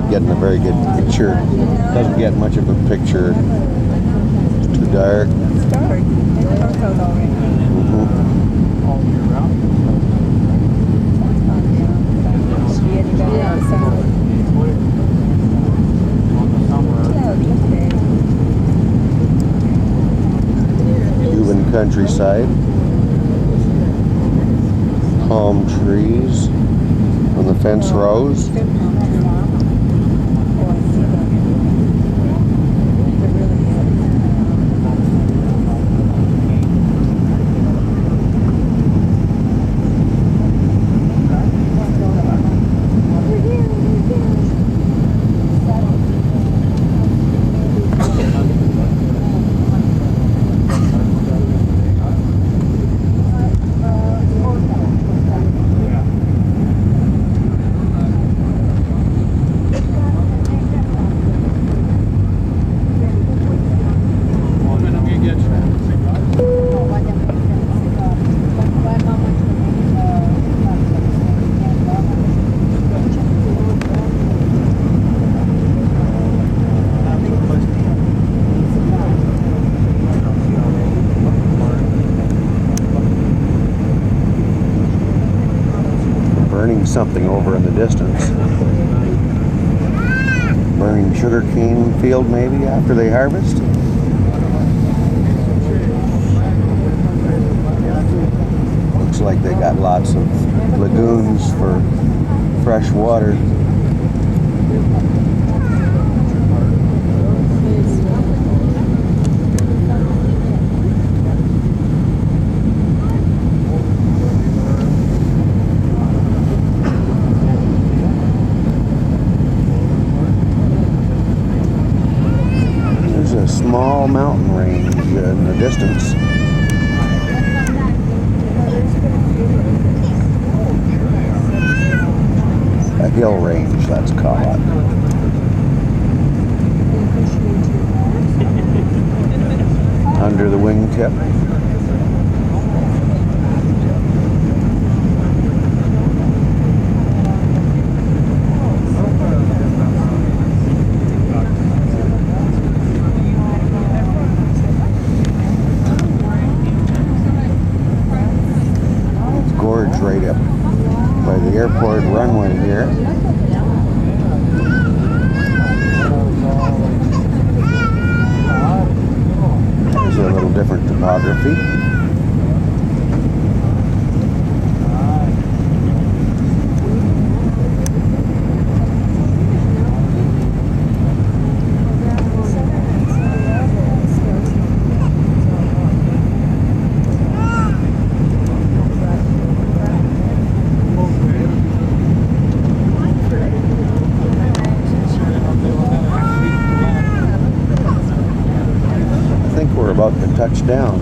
getting a very good picture. Doesn't get much of a picture. It's too dark. It's dark. It comes out already. All year round. Should be any better on the summer. On the summer. Cuban countryside. Palm trees on the fence rows. Burning something over in the distance. Burning sugarcane field maybe after they harvest. Looks like they got lots of lagoons for fresh water. A small mountain range in the distance. A hill range, that's called. Under the wingtip. Right up by the airport runway here. There's a little different topography. We're about to touch down.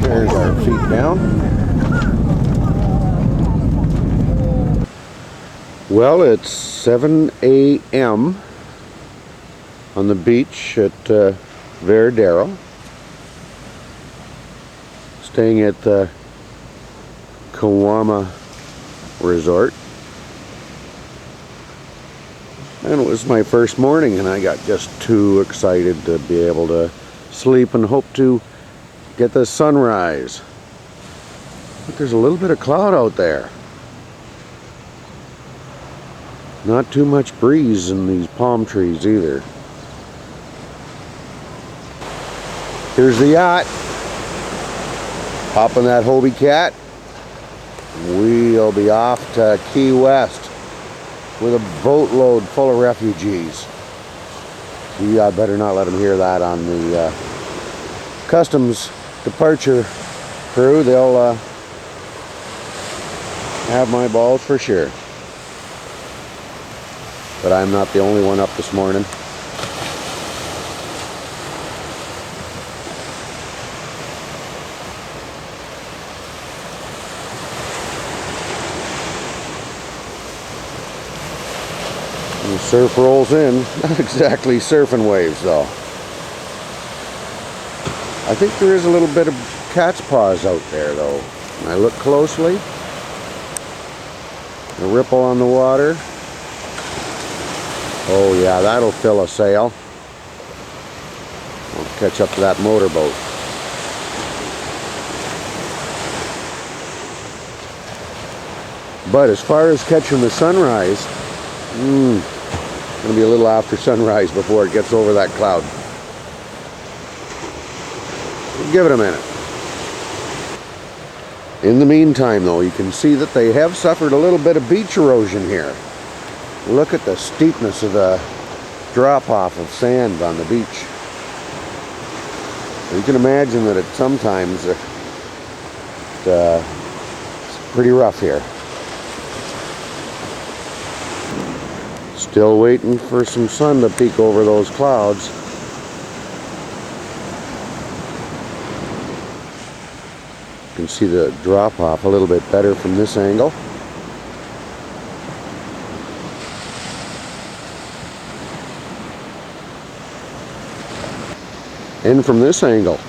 There's our feet down. Well, it's 7 a.m. on the beach at Varadero. Staying at the Kawama resort. And it was my first morning and I got just too excited to be able to sleep and hope to get the sunrise. But there's a little bit of cloud out there. Not too much breeze in these palm trees either. Here's the yacht. Hop on that Hobie Cat. We'll be off to Key West with a boatload full of refugees. You better not let them hear that on the customs departure crew. They'll have my balls for sure. But I'm not the only one up this morning. The surf rolls in. Not exactly surfing waves though. I think there is a little bit of cat's paws out there though. When I look closely, the ripple on the water. Oh yeah, that'll fill a sail. We'll catch up to that motorboat. But as far as catching the sunrise, it's going to be a little after sunrise before it gets over that cloud. Give it a minute. In the meantime though, you can see that they have suffered a little bit of beach erosion here. Look at the steepness of the drop-off of sand on the beach. You can imagine that sometimes it's pretty rough here. Still waiting for some sun to peek over those clouds. You can see the drop-off a little bit better from this angle. And from this angle,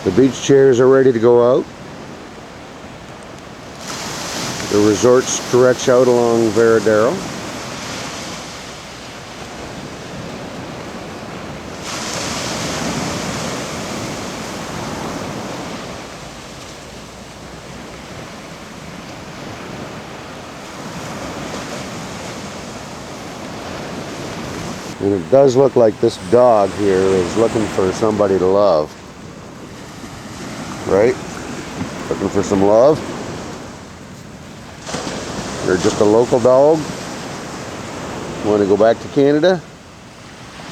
the beach chairs are ready to go out. The resorts stretch out along Varadero. And it does look like this dog here is looking for somebody to love. Right? Looking for some love? You're just a local dog? Want to go back to Canada?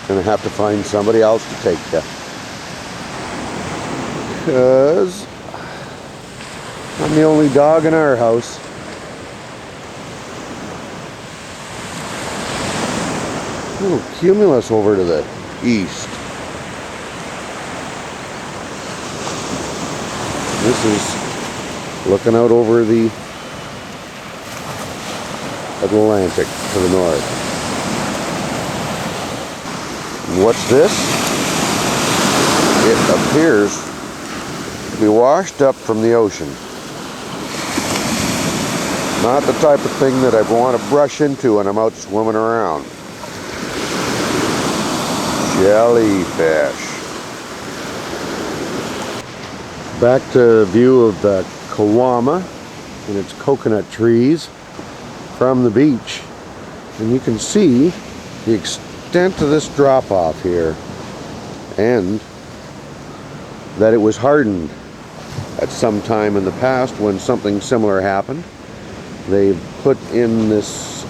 Gonna have to find somebody else to take you. Because I'm the only dog in our house. Ooh, cumulus over to the east. This is looking out over the Atlantic to the north. And what's this? It appears to be washed up from the ocean. Not the type of thing that I want to brush into when I'm out swimming around. Jellyfish. Back to view of the Kawama and its coconut trees from the beach, and you can see the extent of this drop off here, and that it was hardened at some time in the past when something similar happened. They put in this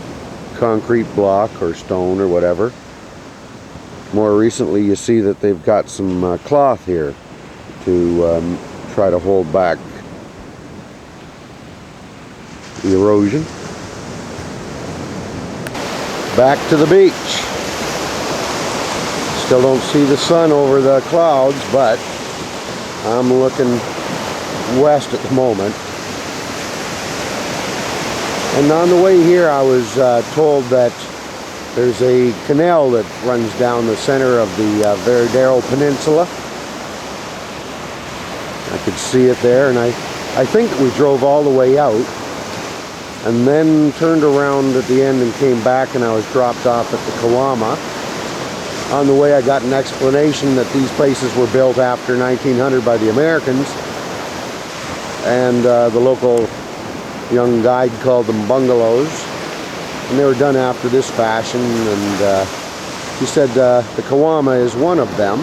concrete block or stone or whatever. More recently you see that they've got some cloth here to try to hold back the erosion. Back to the beach. Still don't see the sun over the clouds, but I'm looking west at the moment. And on the way here I was told that there's a canal that runs down the center of the Varadero Peninsula. I could see it there, and I think that we drove all the way out and then turned around at the end and came back, and I was dropped off at the Kawama. On the way I got an explanation that these places were built after 1900 by the Americans, and the local young guide called them bungalows. And they were done after this fashion, and he said the Kawama is one of them,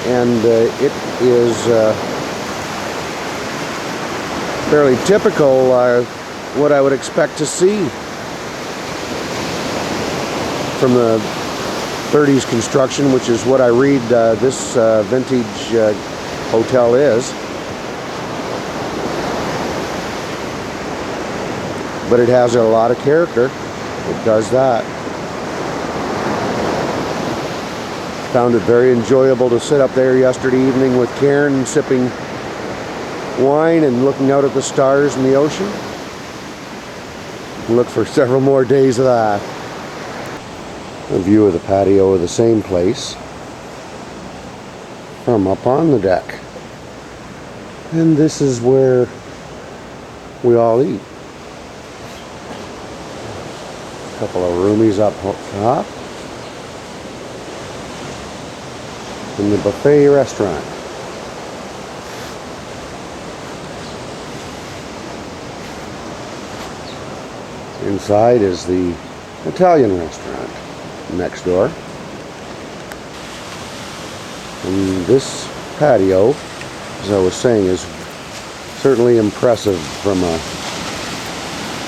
and it is fairly typical what I would expect to see from the 30s construction, which is what I read this vintage hotel is. But it has a lot of character. It does that. Found it very enjoyable to sit up there yesterday evening with Karen, sipping wine and looking out at the stars and the ocean. Look for several more days of that. A view of the patio of the same place from up on the deck. And this is where we all eat. A couple of roomies up top. In the buffet restaurant. Inside is the Italian restaurant next door. And this patio, as I was saying, is certainly impressive from a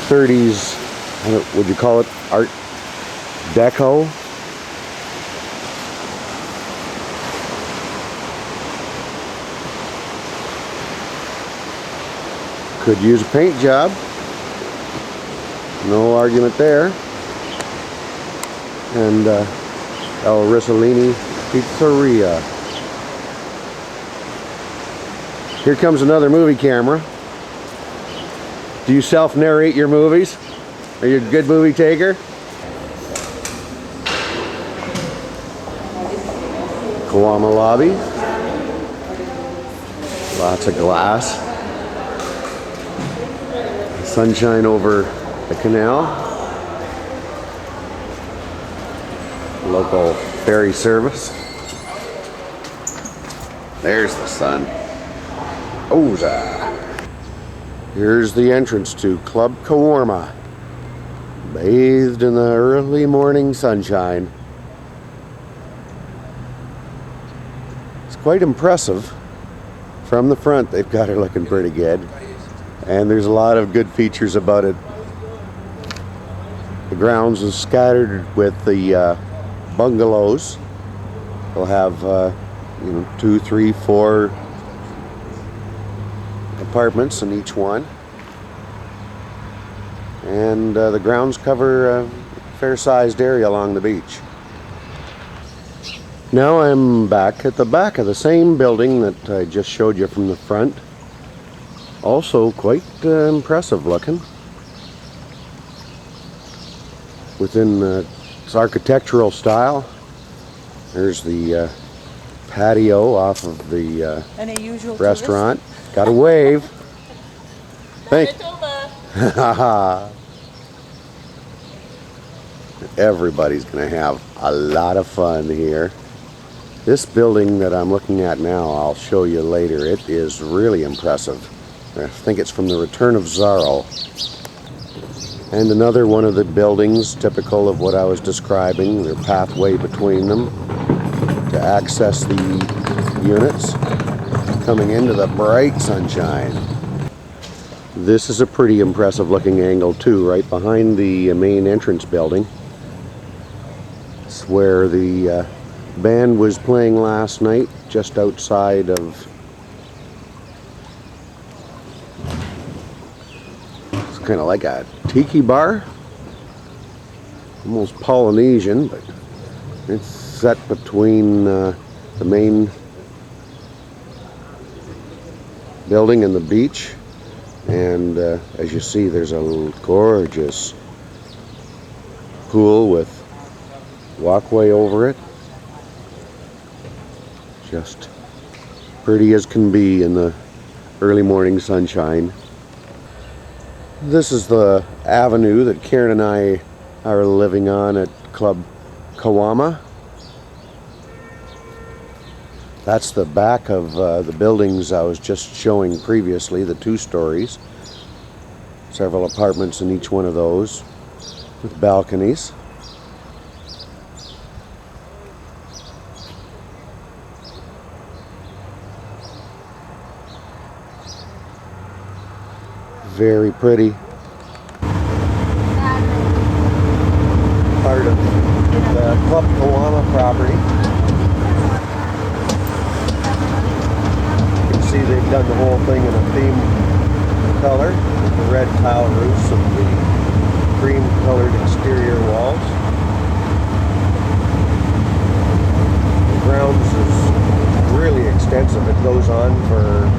30s, would you call it Art Deco? Could use a paint job. No argument there. And El Risolini Pizzeria. Here comes another movie camera. Do you self-narrate your movies? Are you a good movie taker? Kawama lobby. Lots of glass. Sunshine over the canal. Local ferry service. There's the sun. Oza. Here's the entrance to Club Kawama. Bathed in the early morning sunshine. It's quite impressive. From the front, they've got her looking pretty good. And there's a lot of good features about it. The grounds is scattered with the bungalows. They'll have 2, 3, 4 apartments in each one. And the grounds cover a fair-sized area along the beach. Now I'm back at the back of the same building that I just showed you from the front. Also quite impressive looking. Within its architectural style. There's the patio off of the restaurant. Got a wave. Hey. Everybody's going to have a lot of fun here. This building that I'm looking at now, I'll show you later. It is really impressive. I think it's from the Return of Zorro. And another one of the buildings, typical of what I was describing, their pathway between them to access the units coming into the bright sunshine. This is a pretty impressive looking angle too, right behind the main entrance building. It's where the band was playing last night, just outside of kind of like a tiki bar, almost Polynesian, but it's set between the main building and the beach. And as you see, there's a gorgeous pool with walkway over it, just pretty as can be in the early morning sunshine. This is the avenue that Karen and I are living on at Club Kawama. That's the back of the buildings I was just showing previously, the 2 stories. Several apartments in each one of those with balconies. Very pretty. Part of the Club Kawama property. You can see they've done the whole thing in a theme color, with the red tile roofs and the cream colored exterior walls. The grounds is really extensive. It goes on for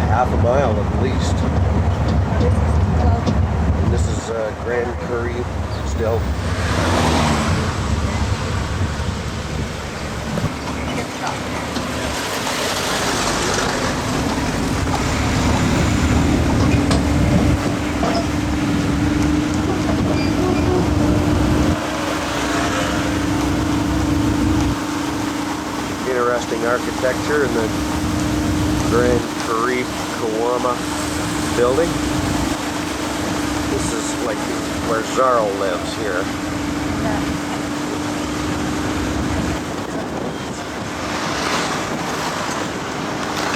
half a mile at least. This is Grand Curry still. Interesting architecture in the Grand Curry Kawama building. This is like where Zarro lives here.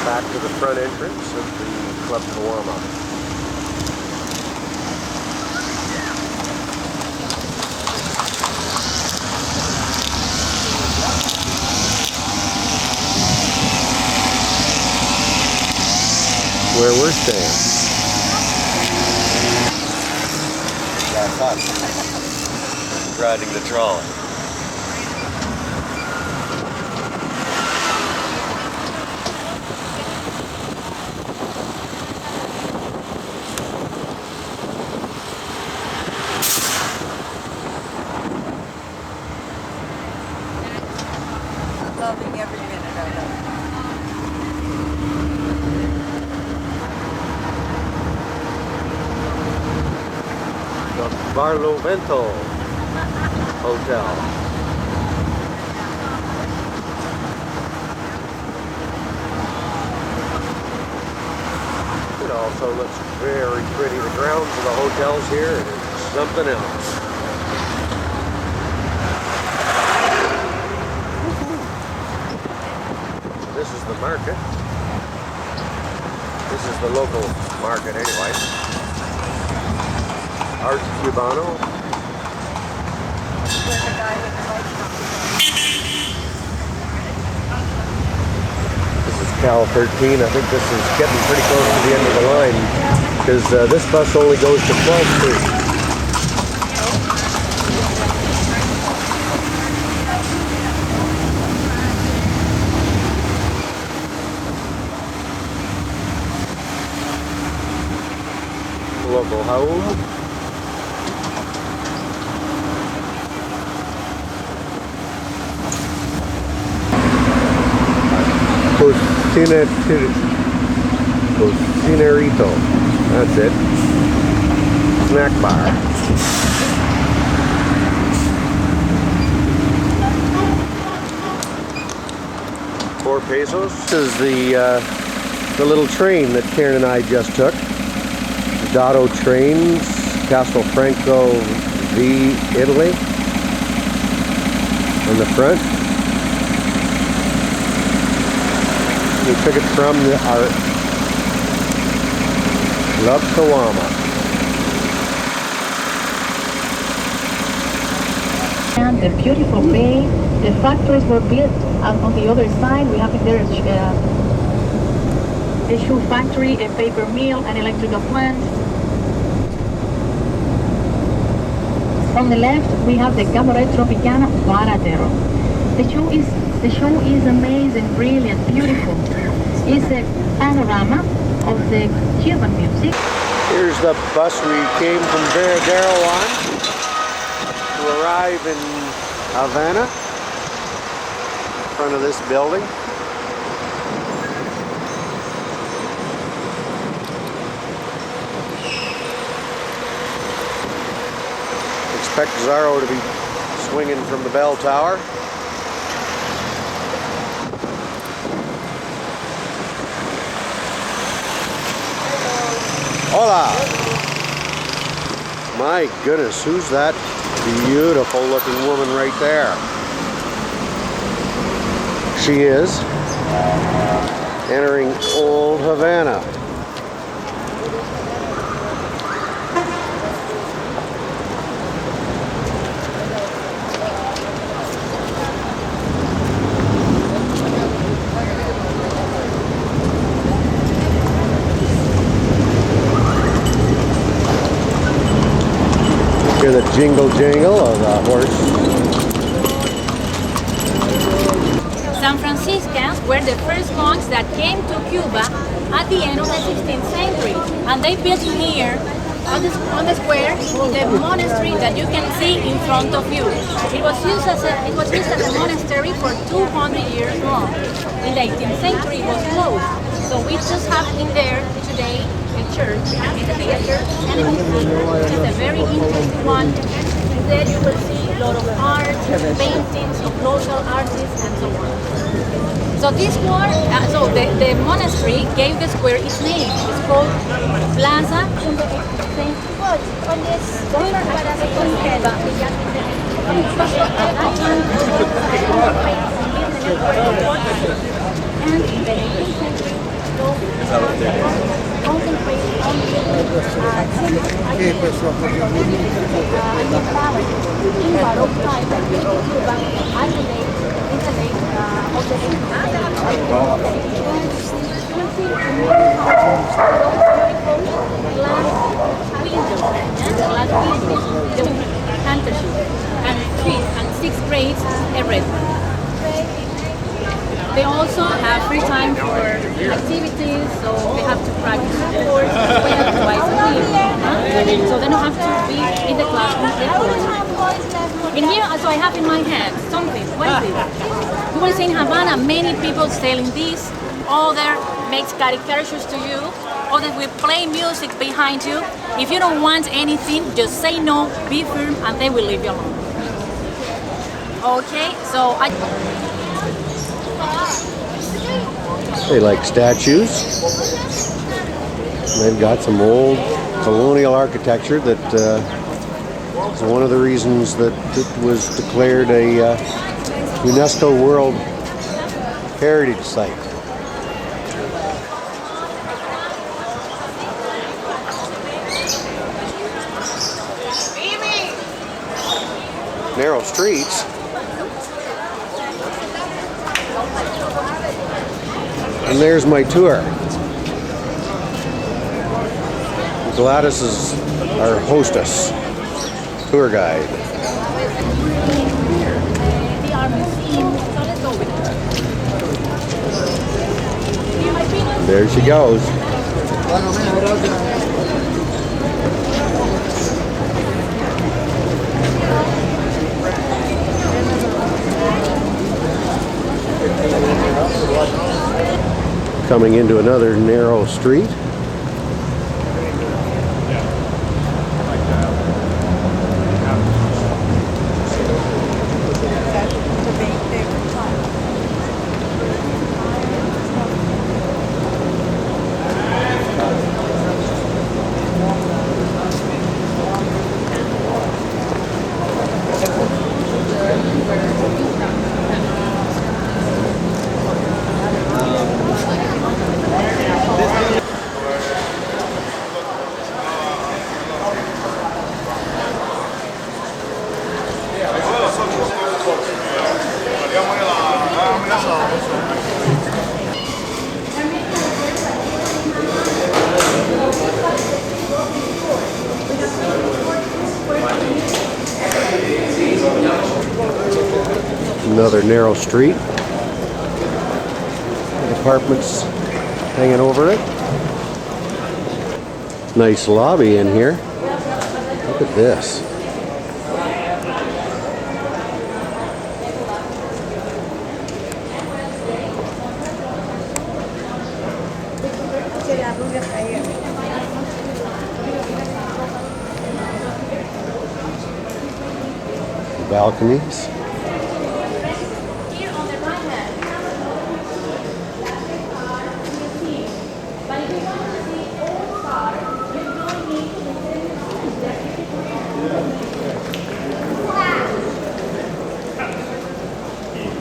Back to the front entrance of the Club Kawama. Where we're staying. That's us. Riding the trolley. Loving every minute of it. The Barlovento Hotel. It also looks very pretty. The grounds of the hotels here is something else. This is the market. This is the local market anyway. Art Cubano. This is Cal 13. I think this is getting pretty close to the end of the line because this bus only goes to 12th Street. Local home. Cocinerito. That's it. Snack bar. $4 pesos. This is the little train that Karen and I just took. Dotto Trains, Castelfranco v Italy on the front. We took it from our Club Kawama. And the beautiful bay, the factories were built on the other side. We have there a shoe factory, a paper mill, an electrical plant. On the left, we have the Cabaret Tropicana Varadero. The show is amazing, brilliant, beautiful. It's a panorama of the Cuban music. Here's the bus we came from Varadero on to arrive in Havana, in front of this building. Expect Zarro to be swinging from the bell tower. Hola! My goodness, who's that beautiful looking woman right there? She is entering Old Havana. Hear the jingle jingle of the horse. San Franciscans were the first monks that came to Cuba at the end of the 16th century, and they built here on the square the monastery that you can see in front of you. It was used as a monastery for 200 years long. In the 18th century, it was closed. So we just have in there today a church, a theater, and a museum, which is a very interesting one. There you will see a lot of art, paintings of local artists, and so on. So this square, the monastery gave the square its name. It's called Plaza Saint. And 6 grades everything. They also have free time for activities, so they have to practice sports as well twice a week. So they don't have to be in the classroom. In here, also I have in my hand something. What is it? You will see in Havana many people selling this. Other makes caricatures to you. Others will play music behind you. If you don't want anything, just say no, be firm, and they will leave you alone. Okay, so They like statues. They've got some old colonial architecture that is one of the reasons that it was declared a UNESCO World Heritage Site. Narrow streets. And there's my tour. Gladys is our hostess, tour guide. There she goes. Coming into another narrow street. Another narrow street. Apartments hanging over it. Nice lobby in here. Look at this. Balconies.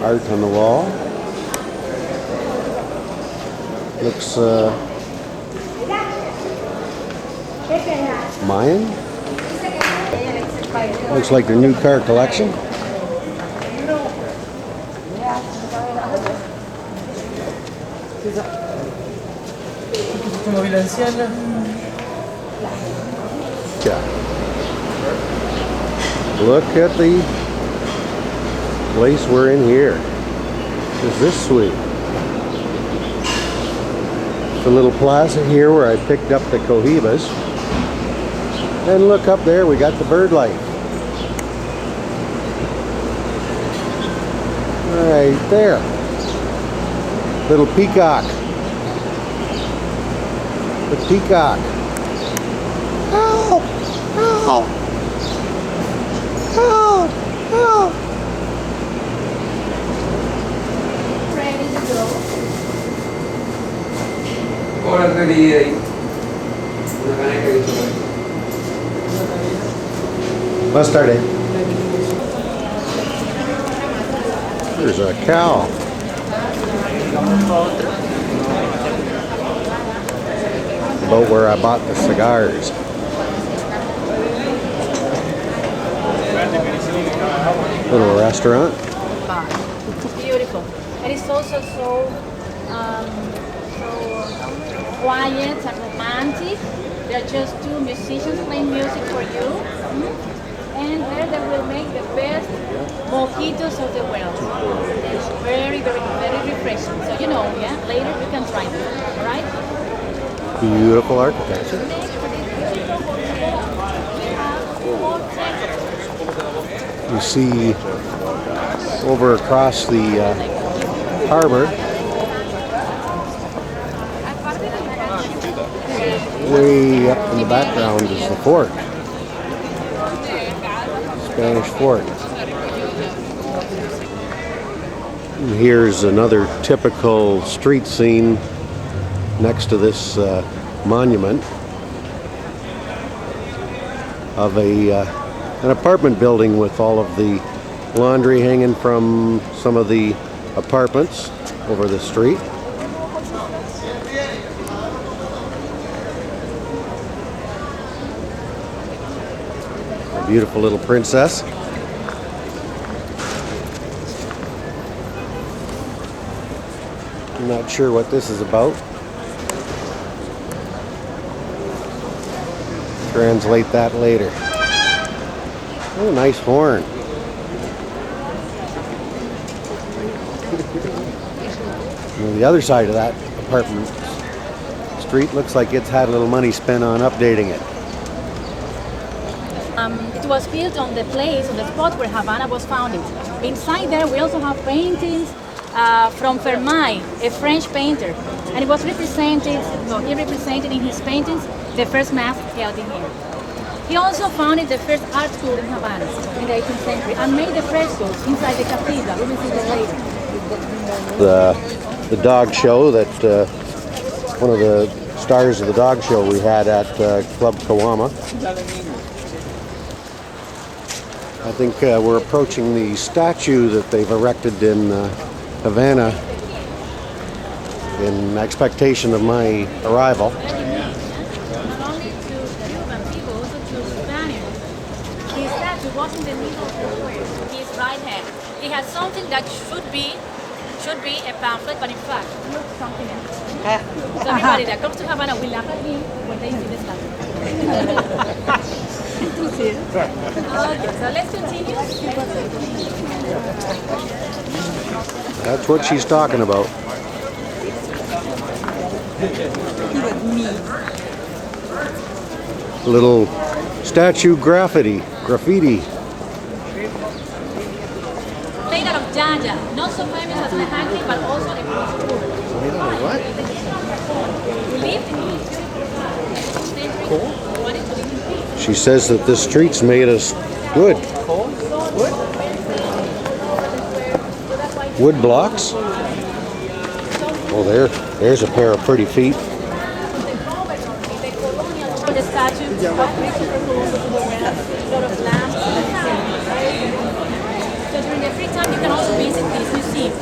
Art on the wall. Looks Mayan. Looks like their new car collection. Yeah. Look at the place we're in here. Is this sweet? The little plaza here where I picked up the cohibas. And look up there, we got the bird life. Right there. Little peacock. The peacock. Help! Help! Help! Help! Ahora quería ahí. Una caneca de chocolate. Let's start it. There's a cow. About where I bought the cigars. Little restaurant. It's beautiful. And it's also so quiet and romantic. There are just two musicians playing music for you. And there they will make the best mojitos of the world. It's very, very, very refreshing. So you know, yeah, later you can try them. All right? Beautiful architecture. You see over across the harbor, way up in the background is the fort. Spanish fort. And here's another typical street scene next to this monument of an apartment building with all of the laundry hanging from some of the apartments over the street. A beautiful little princess. I'm not sure what this is about. Translate that later. Oh, nice horn. And the other side of that apartment street looks like it's had a little money spent on updating it. It was built on the place, on the spot where Havana was founded. Inside there, we also have paintings from Vermeil, a French painter, and it was represented. So he represented in his paintings the first mass held in here. He also founded the first art school in Havana in the 18th century and made the frescoes inside the cathedral. We will see that later. The dog show that one of the stars of the dog show we had at Club Kawama. I think we're approaching the statue that they've erected in Havana in expectation of my arrival. Not only to Cuban people, also to Spaniards. The statue was in the middle of the square, to his right hand. He has something that should be a pamphlet, but in fact, looks something else. So everybody that comes to Havana will laugh at him when they see the statue. Okay, so let's continue. That's what she's talking about. Little statue graffiti. Made out of Jaja, not so famous as the Hankey, but also a Cuba. Made out of what? We lived in this century. Wanted to live in peace. She says that this street's made us wood. Wood blocks? Oh, there's a pair of pretty feet. The statue of Christopher of Havana, a lot of lamps. So during the free time, you can also visit this museum.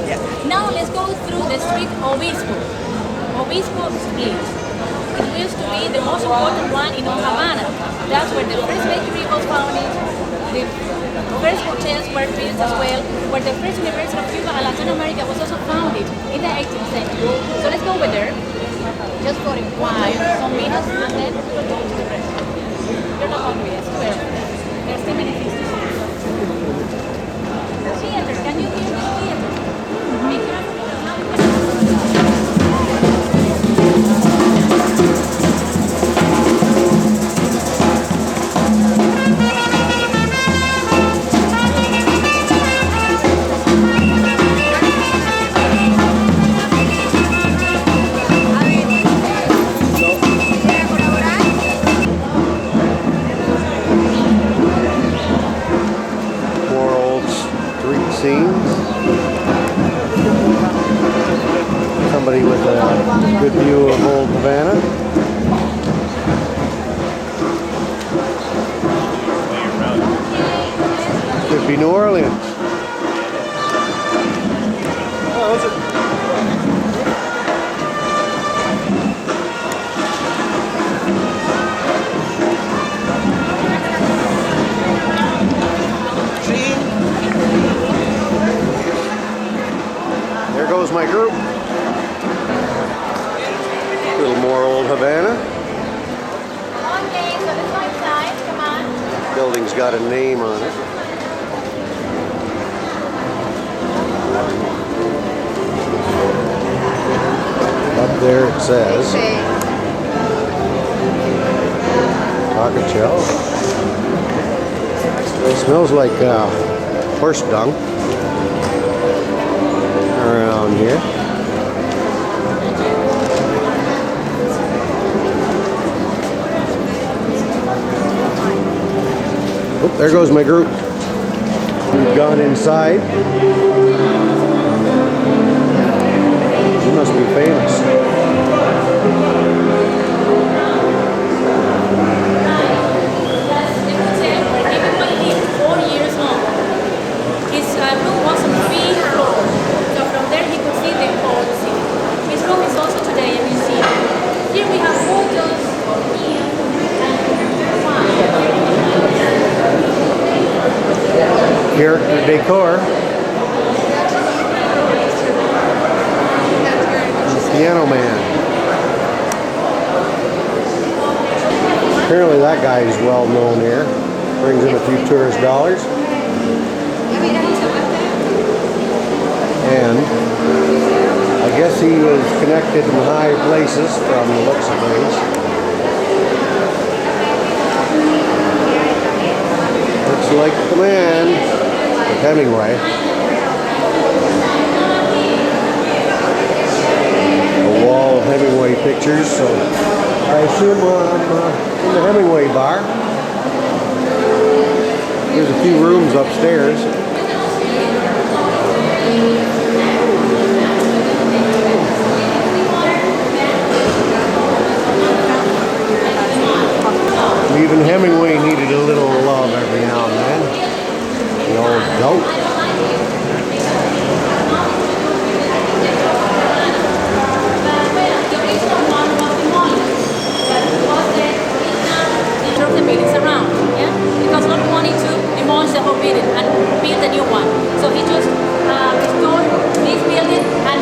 Now let's go through the street Obispo. Obispo Street. It used to be the most important one in all Havana. That's where the first bakery was founded, the first hotels were built as well, where the first University of Cuba and Latin America was also founded in the 18th century. So let's go over there, just for a while, some minutes, and then we'll go to the restaurant. You're not hungry, I swear. There's too many things to see. Theater, can you hear the theater? Be careful. Somebody with a good view of old Havana. Could be New Orleans. Oh, is it? There goes my group. A little more old Havana. Okay, so this one side, come on. Building's got a name on it. Up there it says Taco. It smells like horse dung around here. Oh, there goes my group. We've gone inside. He must be famous. Character decor. Piano man. Apparently that guy is well known here. Brings in a few tourist dollars. And I guess he was connected in high places from the looks of things. Looks like the man. Hemingway. A wall of Hemingway pictures, so I assume I'm in the Hemingway bar. There's a few rooms upstairs. Even Hemingway needed a little love every now and then. The old goat. Drove the buildings around, yeah? Because not wanting to demolish the whole building and build a new one. So he just restored this building and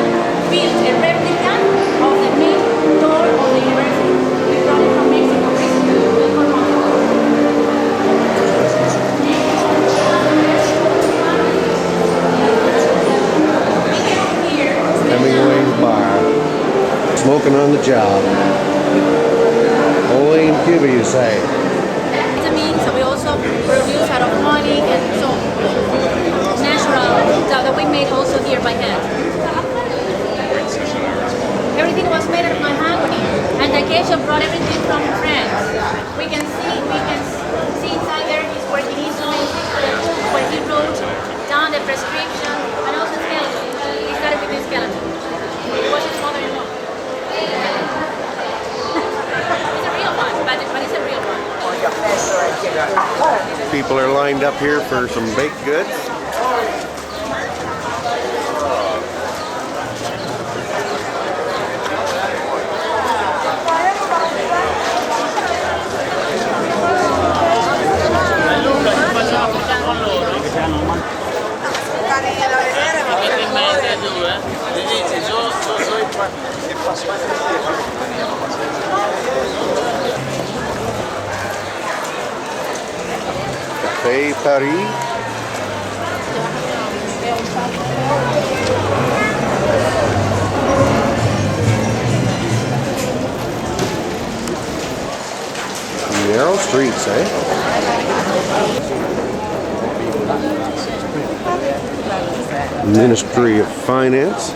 built a replica of the main door of the university. We brought it from Mexico recently. Hemingway's bar. Smoking on the job. Only in Cuba, you say. Vitamins, so we also produce out of honey and so natural that we made also here by hand. Everything was made out of mahogany, and the Acacia brought everything from France. We can see inside there his working instruments, where he wrote down the prescription, and also skeleton. He started with this skeleton. It was his mother-in-law. It's a real one, but it's a real one. People are lined up here for some baked goods. Café Paris. Narrow streets, eh? Ministry of Finance.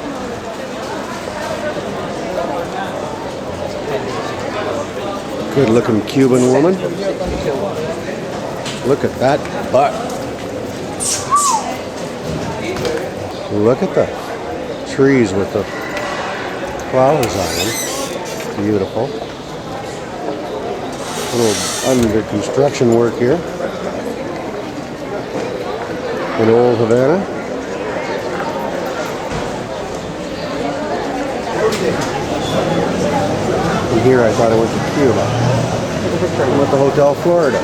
Good looking Cuban woman. Look at that butt. Look at the trees with the flowers on them. Beautiful. A little under construction work here in Old Havana. And here I thought I went to Cuba. I went to Hotel Florida.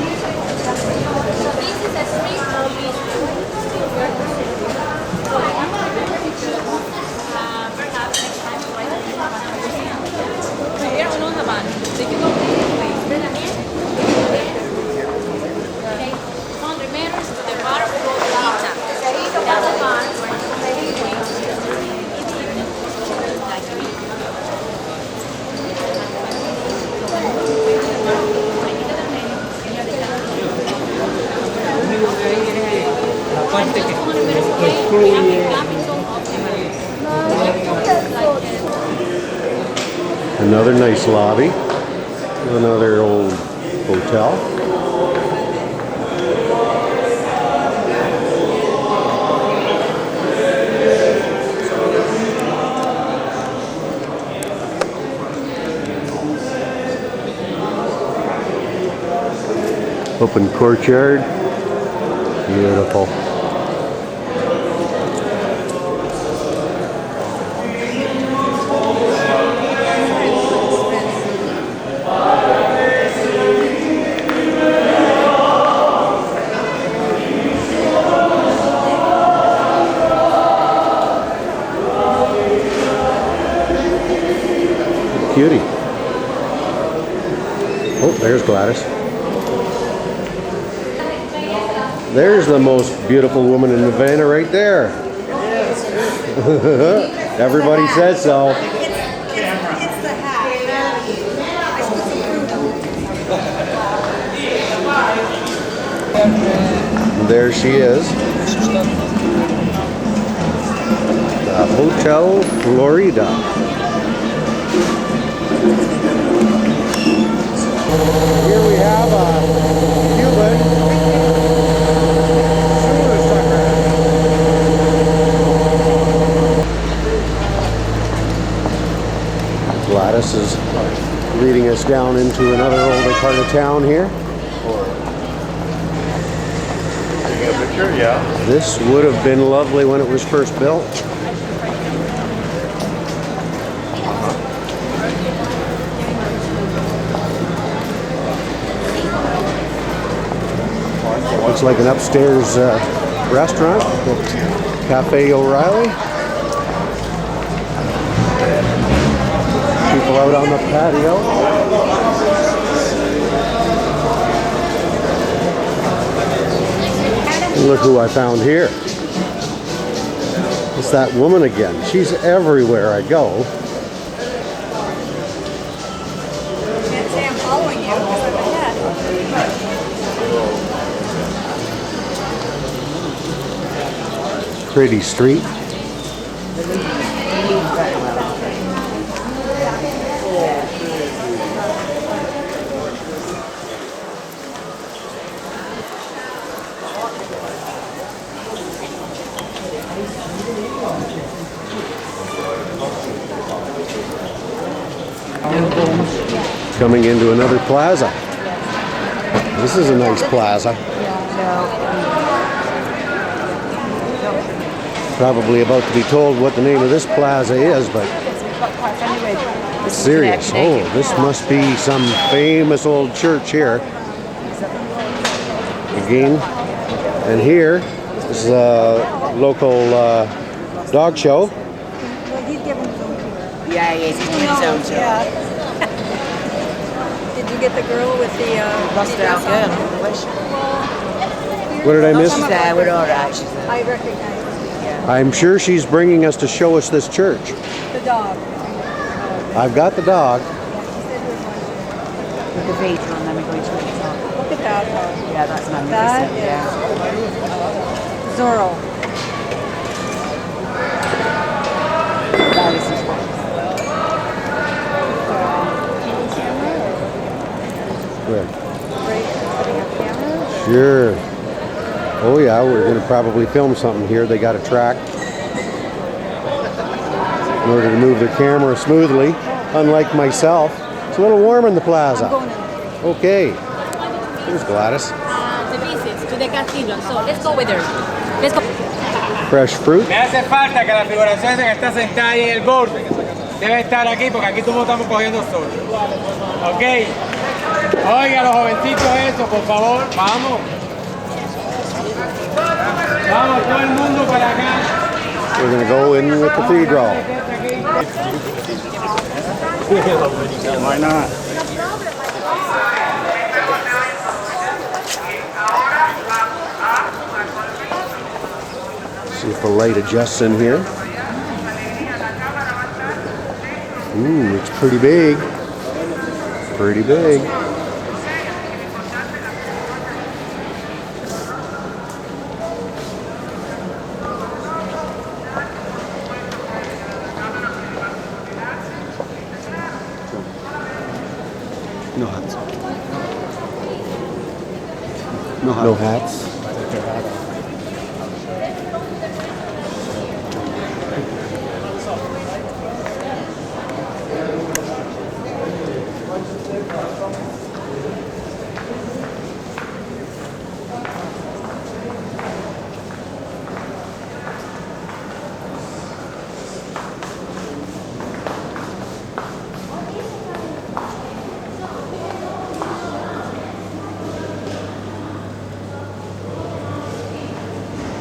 Another nice lobby. Another old hotel. Open courtyard. Beautiful. Cutie. Oh, there's Gladys. There's the most beautiful woman in Havana right there. Everybody says so. It's the hat. There she is. The Hotel Florida. Here we have a Cuban shooter sucker. Gladys is leading us down into another older part of town here. Taking a picture? Yeah. This would have been lovely when it was first built. Looks like an upstairs restaurant, Cafe O'Reilly. People out on the patio. Look who I found here. It's that woman again. She's everywhere I go. Can't say I'm following you because I'm ahead. Pretty street. Coming into another plaza. This is a nice plaza. Probably about to be told what the name of this plaza is, but serious. Oh, this must be some famous old church here. Again, and here is a local dog show. Well, he's giving his own tour. Yeah, he is. He's doing his own show. Yeah. Did you get the girl with the Lost out girl. What did I miss? She's there. We're all right. She's there. I recognize I'm sure she's bringing us to show us this church. the dog. I've got the dog. She said it was one. With the feeder on them, we're going to the top. Look at that dog. Yeah, that's That magnificent. is Yeah. Zorro. That is his one. Where? Right, putting up camera. Sure. Oh yeah, we're going to probably film something here. They got a track. in order to move the camera smoothly, unlike myself. It's a little warm in the plaza. Okay, here's Gladys. The visits to the cathedral. So let's go with her. Let's go. Fresh fruit. Me hace falta que la figuración esa que está sentada ahí en el borde debe estar aquí porque aquí todos estamos cogiendo sol. Ok. Oiga, los jovencitos eso, por favor. Vamos. Vamos, todo el mundo para acá. We're going to go in the cathedral. Why not? See if the light adjusts in here. Ooh, it's pretty big. Pretty big. No hats. No hats.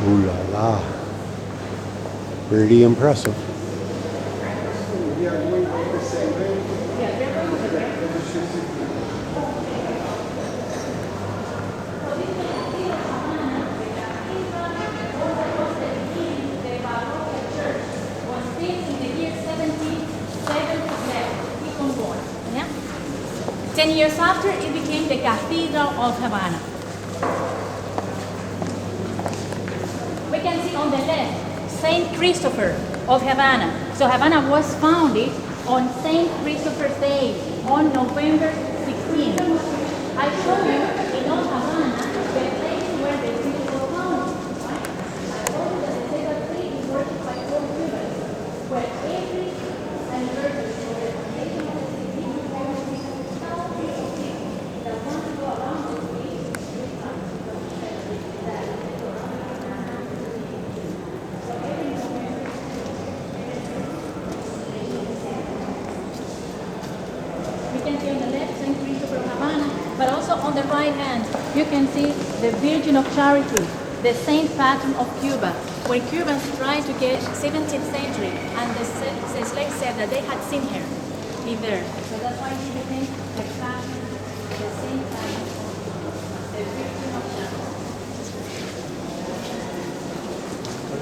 Ooh la la. Pretty impressive. 10 years after, it became the Cathedral of Havana. We can see on the left, Saint Christopher of Havana. So Havana was founded on Saint Christopher's Day, on November 16th. I show you in Old Havana, the place where the city was founded. Right? I told you that the sacred tree is worshipped by all Cubans, where every anniversary of the foundation of the city, that want to go around the tree, three times. We can see on the left Saint Christopher of Havana, but also on the right hand, you can see the Virgin of Charity, the saint patron of Cuba. When Cubans tried to get 17th century, and the slaves said that they had seen her in there. So that's why she became the patron, the saint patron of Cuba, the Virgin of Charity.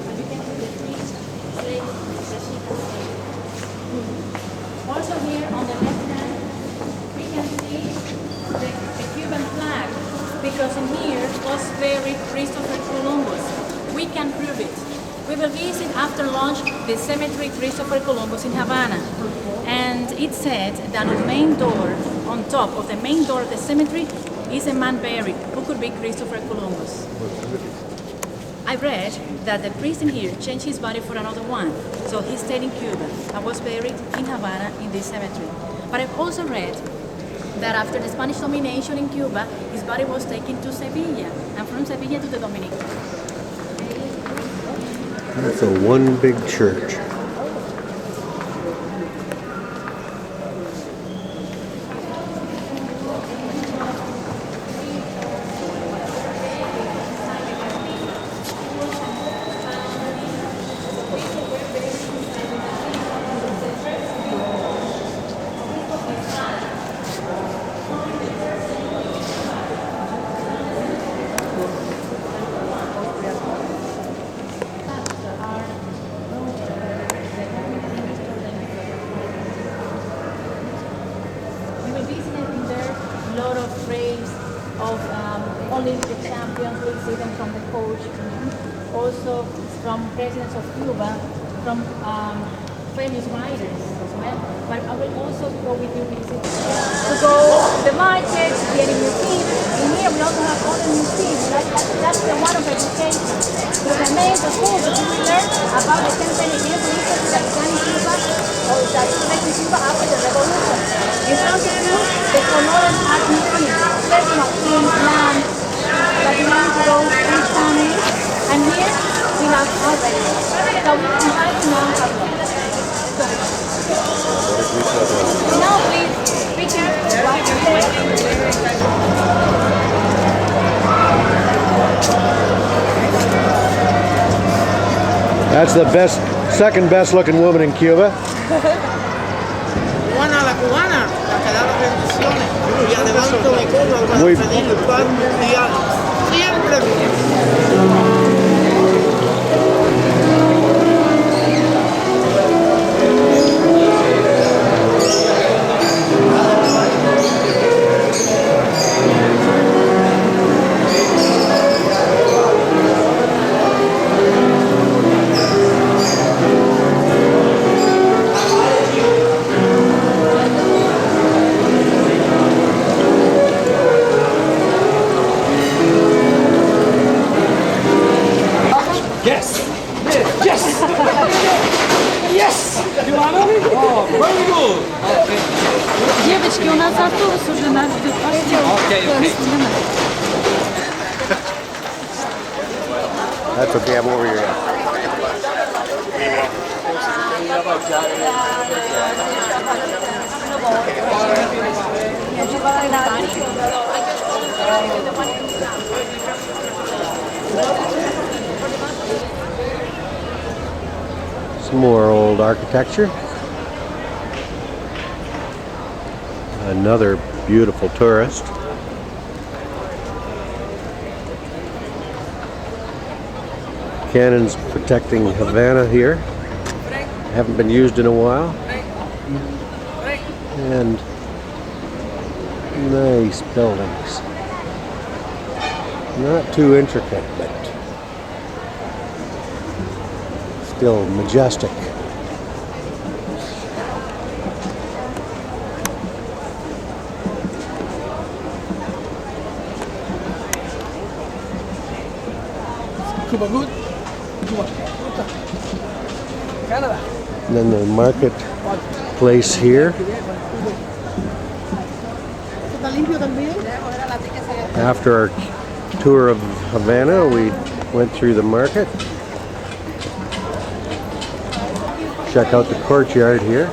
And you can see the three slaves that she has saved. Also here on the left hand, we can see the Cuban flag, because in here was buried Christopher Columbus. We can prove it. We will visit after lunch the cemetery Christopher Columbus in Havana. And it said that on the main door, on top of the main door of the cemetery, is a man buried who could be Christopher Columbus. I read that the priest in here changed his body for another one, so he stayed in Cuba and was buried in Havana in this cemetery. But I've also read that after the Spanish domination in Cuba, his body was taken to Sevilla, and from Sevilla to the Dominican. That's a one big church. Olympic champions, we see them from the coach, also from presidents of Cuba, from famous riders as well. But I will also go with you visit to go to the markets, getting museums. In here we also have other museums. That's the one of education. So the main school that you will learn about the 10 penny history that began in Cuba And here we have already. So we can have now have one. Now please be careful what you say. That's the best, second best looking woman in Cuba. Cubana, la cubana, la que da las bendiciones y el levanto de Cuba para Muy- pedir paz mundial. Siempre bien. Yes! Yes! Yes! You want it? Oh, very good! Девочки, у нас автобус уже нас ждет. Пойдем. Okay, okay. That's okay, I'm over here. Some more old architecture. Another beautiful tourist. Cannons protecting Havana here. Haven't been used in a while. And nice buildings. Not too intricate, but still majestic. Cuba good. Cuba. Canada. And then the market place here. ¿Está limpio también? After our tour of Havana, we went through the market. Check out the courtyard here.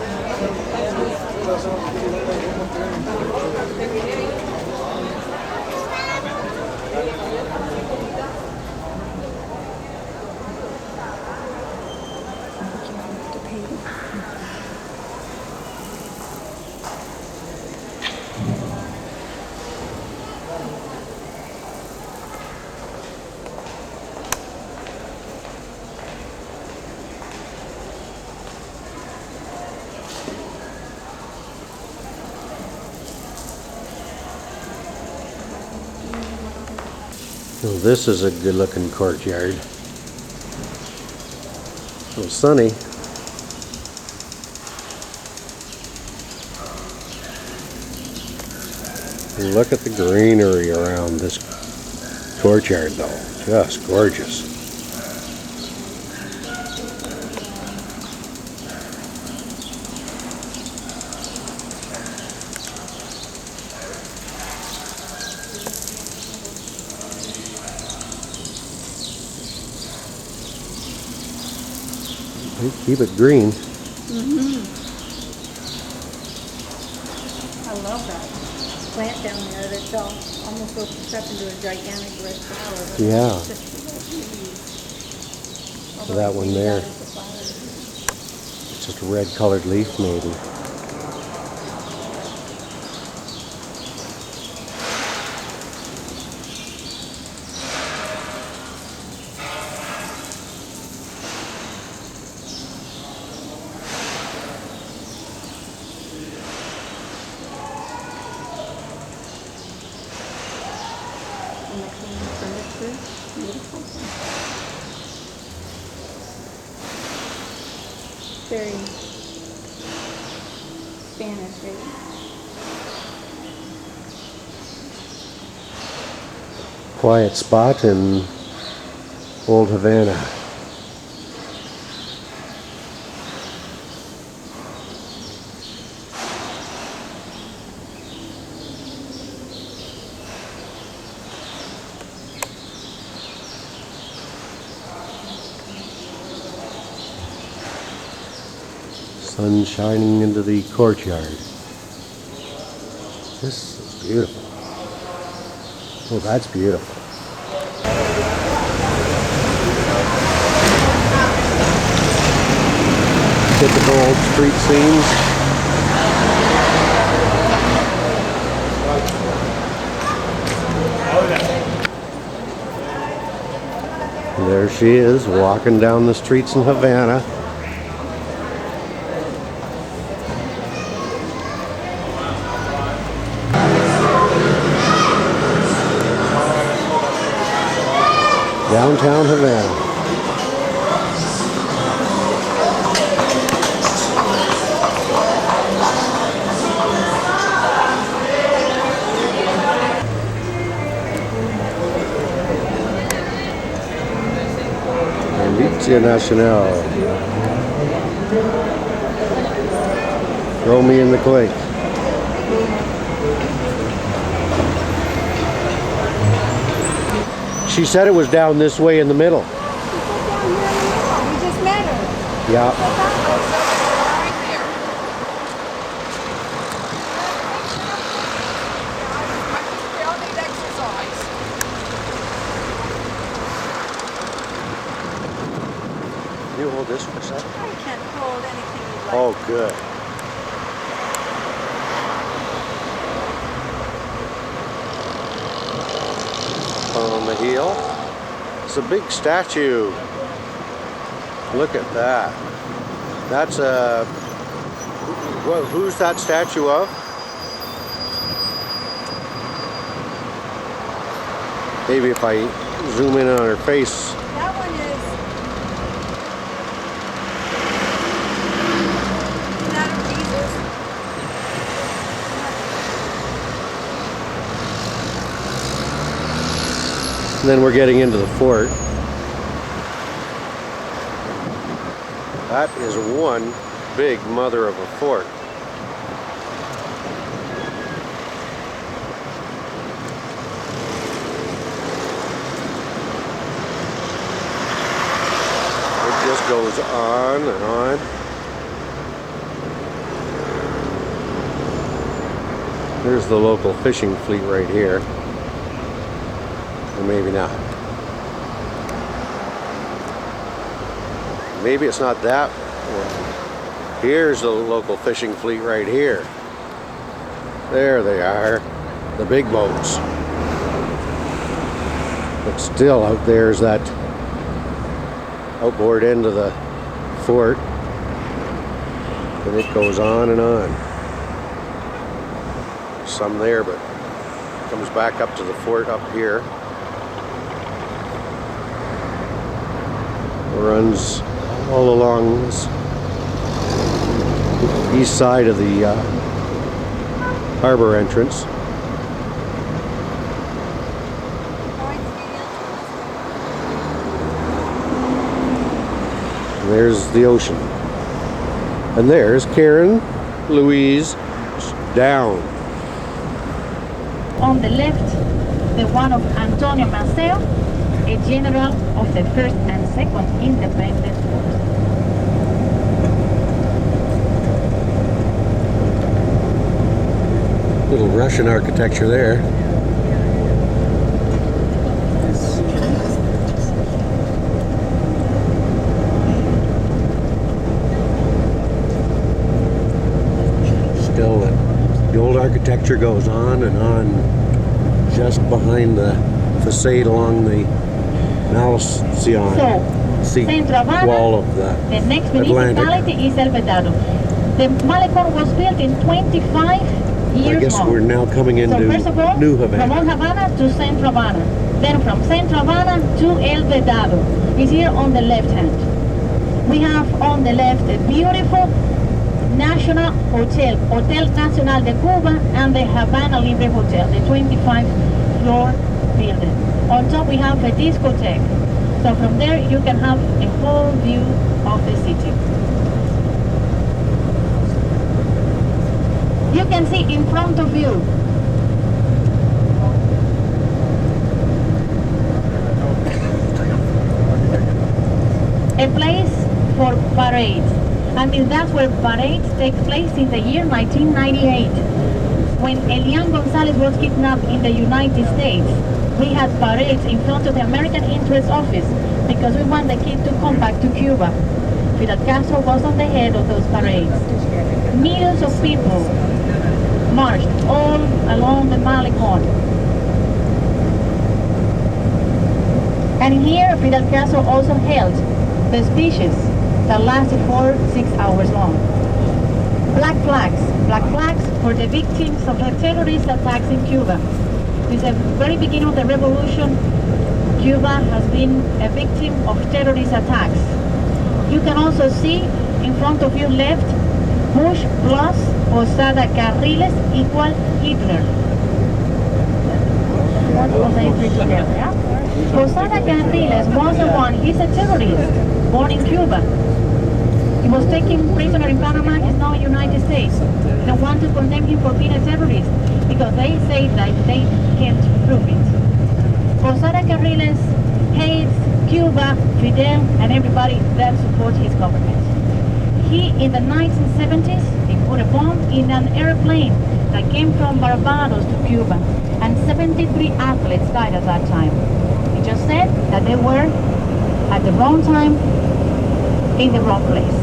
Well, this is a good looking courtyard. So sunny. Look at the greenery around this courtyard though. Just gorgeous. They keep it green. I love that plant down there that's almost opens up into a gigantic red flower. Yeah. It's just So that one there. it's a flower. It's just a red colored leaf maybe. And the clean furniture, beautiful. Very Spanish, right? Quiet spot in Old Havana. Sun shining into the courtyard. This is beautiful. Oh, that's beautiful. Typical old street scenes. There she is, walking down the streets in Havana. Downtown Havana. Nacional. Throw me in the clink. She said it was down this way in the middle. We just met her. Yeah. You hold this for a second. I can hold anything you like. Oh, good. On the heel. It's a big statue. Look at that. That's a... who's that statue of? Maybe if I zoom in on her face. That one is... Is that of Jesus? And then we're getting into the fort. That is one big mother of a fort. It just goes on and on. There's the local fishing fleet right here. Or maybe not. Maybe it's not that one. Here's the local fishing fleet right here. There they are, the big boats. But still out there's that outboard end of the fort. And it goes on and on. Some there, but comes back up to the fort up here. Runs all along this east side of the harbor entrance. And there's the ocean. And there's Karen Louise down. On the left, the one of Antonio Maceo, a general of the first and second independent wars. Little Russian architecture there. Still, the old architecture goes on and on just behind the facade along the Malacyon wall of the next Atlantic. municipality is El Vedado. The Malecon was built in 25 years I guess long. we're now coming into So first of all, New Havana. from Old Havana to Central Havana. Then from Central Havana to El Vedado. Is here on the left hand. We have on the left a beautiful National Hotel, Hotel Nacional de Cuba, and the Havana Libre Hotel, the 25-floor building. On top we have a discotheque. So from there you can have a whole view of the city. You can see in front of you a place for parades. I mean, that's where parades take place in the year 1998. When Elian Gonzalez was kidnapped in the United States, we had parades in front of the American Interest Office because we want the kid to come back to Cuba. Fidel Castro was on the head of those parades. Millions of people marched all along the Malecon. And here Fidel Castro also held the speeches that lasted for 6 hours long. Black flags for the victims of the terrorist attacks in Cuba. Since the very beginning of the revolution, Cuba has been a victim of terrorist attacks. You can also see in front of you left, Bush plus Posada Carriles equal Hitler. Posada Carriles was the one, he's a terrorist, born in Cuba. He was taken prisoner in Panama, he's now in the United States. They want to condemn him for being a terrorist because they say that they can't prove it. Posada Carriles hates Cuba, Fidel, and everybody that supports his government. He, in the 1970s, he put a bomb in an airplane that came from Barbados to Cuba, and 73 athletes died at that time. He just said that they were at the wrong time, in the wrong place.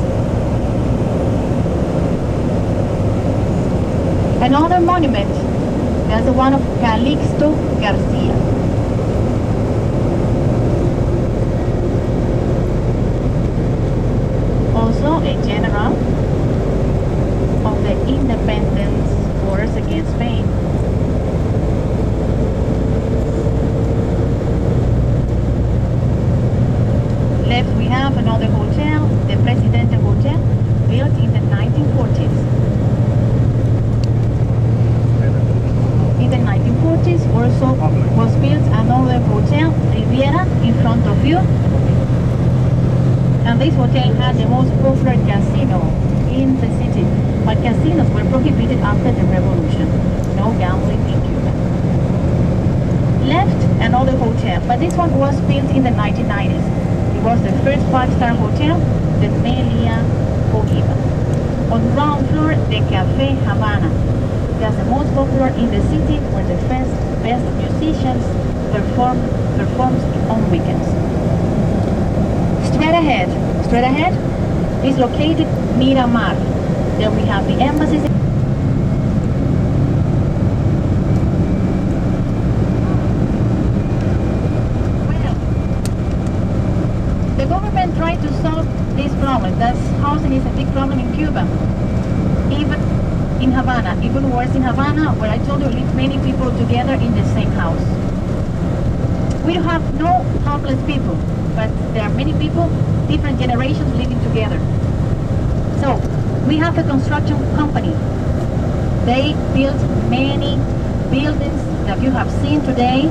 Another monument, that's the one of Calixto Garcia. Also a general of the independence wars against Spain. Left we have another hotel, the Presidente Hotel, built in the 1940s. In the 1940s also was built another hotel, Riviera, in front of you. And this hotel had the most popular casino in the city. But casinos were prohibited after the revolution. No gambling in Cuba. Left another hotel, but this one was built in the 1990s. It was the first 5-star hotel, the Melia Cohiba. On the ground floor, the Cafe Havana. That's the most popular in the city, where the best musicians performs on weekends. Straight ahead is located Miramar. There we have the embassies. Well, the government tried to solve this problem. That's housing is a big problem in Cuba. Even in Havana, even worse in Havana, where I told you live many people together in the same house. We have no homeless people, but there are many people, different generations living together. So we have a construction company. They built many buildings that you have seen today.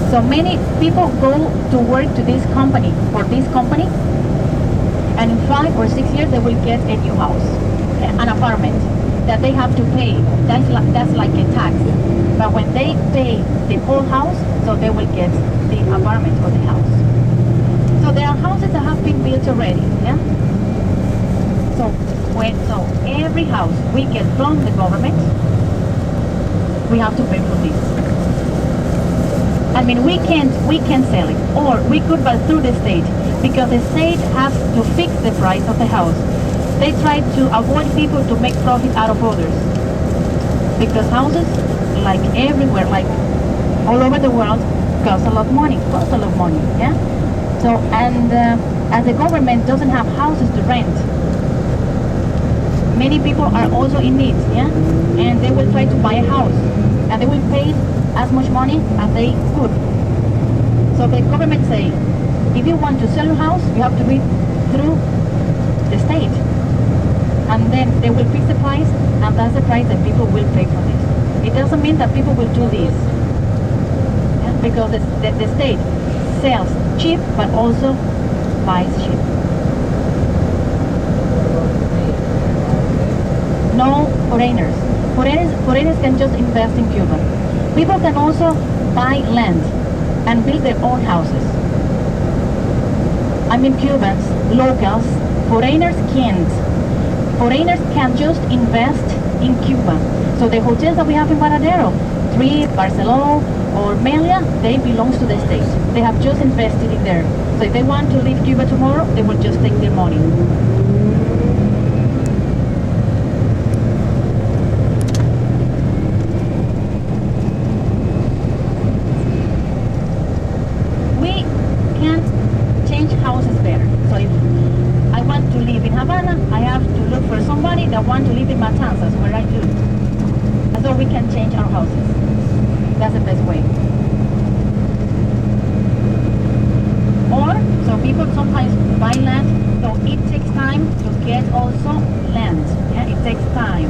So many people go to work to this company, for this company, and in 5 or 6 years they will get a new house, an apartment that they have to pay. That's like a tax. But when they pay the whole house, so they will get the apartment or the house. So there are houses that have been built already, yeah? So every house we get from the government, we have to pay for this. I mean, we can't sell it, or we could, but through the state, because the state has to fix the price of the house. They try to avoid people to make profit out of others, because houses, like everywhere, like all over the world, cost a lot of money, yeah? So, and as the government doesn't have houses to rent, many people are also in need, yeah? And they will try to buy a house, and they will pay as much money as they could. So the government say, if you want to sell your house, you have to be through the state. And then they will fix the price, and that's the price that people will pay for this. It doesn't mean that people will do this, yeah? Because the state sells cheap, but also buys cheap. No foreigners. Foreigners can just invest in Cuba. People can also buy land and build their own houses. I mean Cubans, locals, foreigners can't. Foreigners can just invest in Cuba. So the hotels that we have in Varadero, Trip, Barcelona, or Melia, they belong to the state. They have just invested in there. So if they want to leave Cuba tomorrow, they will just take their money. We can't change houses better. So if I want to live in Havana, I have to look for somebody that wants to live in Matanzas, where I live. And so we can change our houses. That's the best way. Or, so people sometimes buy land, so it takes time to get also land. Yeah, it takes time.